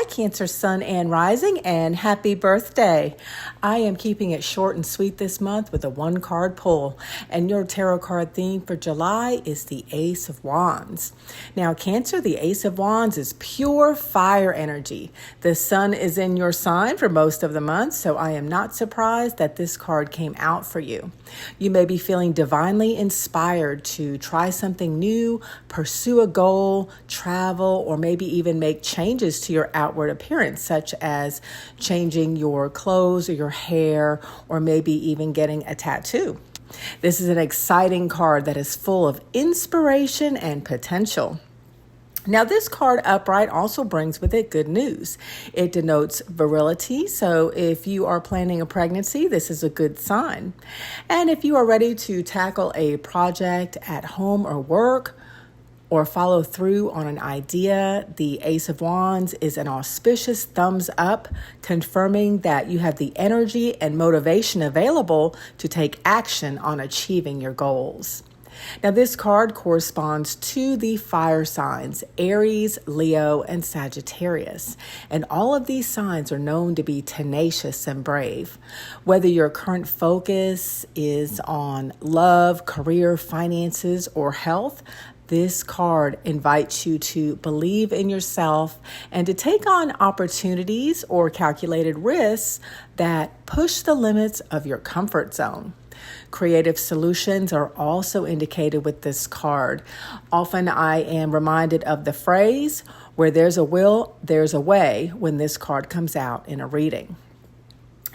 Cancer Sun and Rising, and happy birthday. I am keeping it short and sweet this month with a one-card pull, and your tarot card theme for July is the Ace of Wands. Now, Cancer, the Ace of Wands is pure fire energy. The sun is in your sign for most of the month, so I am not surprised that this card came out for you. You may be feeling divinely inspired to try something new, pursue a goal, travel, or maybe even make changes to your outward appearance, such as changing your clothes or your hair, or maybe even getting a tattoo. This is an exciting card that is full of inspiration and potential. Now, this card upright also brings with it good news. It denotes virility, so if you are planning a pregnancy, this is a good sign. And if you are ready to tackle a project at home or work, or follow through on an idea, the Ace of Wands is an auspicious thumbs up, confirming that you have the energy and motivation available to take action on achieving your goals. Now, this card corresponds to the fire signs, Aries, Leo, and Sagittarius. And all of these signs are known to be tenacious and brave. Whether your current focus is on love, career, finances, or health, this card invites you to believe in yourself and to take on opportunities or calculated risks that push the limits of your comfort zone. Creative solutions are also indicated with this card. Often I am reminded of the phrase, where there's a will, there's a way, when this card comes out in a reading.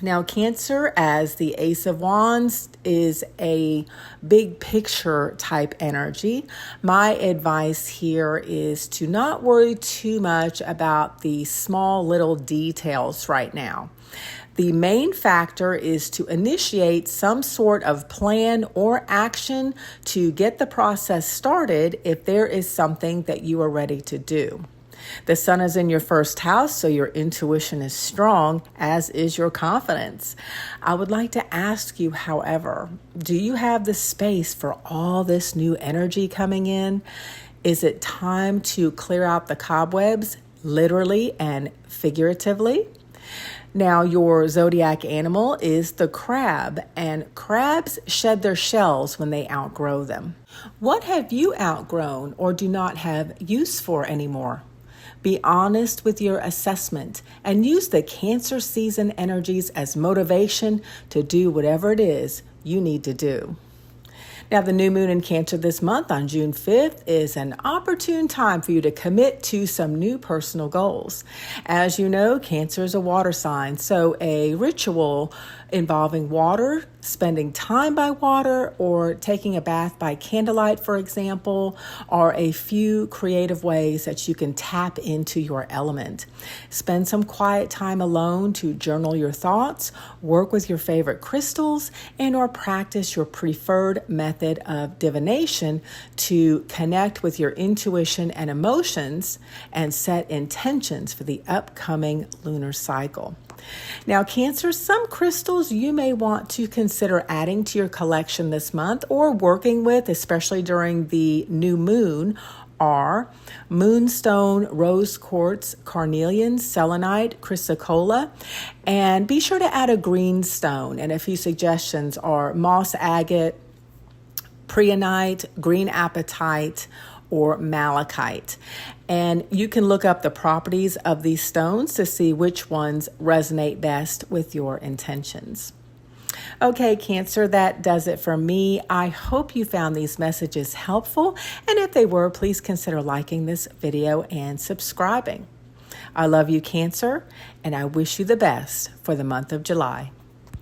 Now, Cancer, as the Ace of Wands, is a big picture type energy. My advice here is to not worry too much about the small little details right now. The main factor is to initiate some sort of plan or action to get the process started if there is something that you are ready to do. The sun is in your first house, so your intuition is strong, as is your confidence. I would like to ask you, however, do you have the space for all this new energy coming in? Is it time to clear out the cobwebs, literally and figuratively? Now, your zodiac animal is the crab, and crabs shed their shells when they outgrow them. What have you outgrown or do not have use for anymore? Be honest with your assessment and use the Cancer season energies as motivation to do whatever it is you need to do. Now, the new moon in Cancer this month on June 5th is an opportune time for you to commit to some new personal goals. As you know, Cancer is a water sign, so a ritual involving water, spending time by water, or taking a bath by candlelight, for example, are a few creative ways that you can tap into your element. Spend some quiet time alone to journal your thoughts, work with your favorite crystals, and or practice your preferred method of divination to connect with your intuition and emotions and set intentions for the upcoming lunar cycle. Now, Cancer, some crystals you may want to consider adding to your collection this month or working with, especially during the new moon, are moonstone, rose quartz, carnelian, selenite, chrysocolla, and be sure to add a green stone. And a few suggestions are moss agate, preonite, green apatite, or malachite. And you can look up the properties of these stones to see which ones resonate best with your intentions. Okay, Cancer, that does it for me. I hope you found these messages helpful. And if they were, please consider liking this video and subscribing. I love you, Cancer, and I wish you the best for the month of July.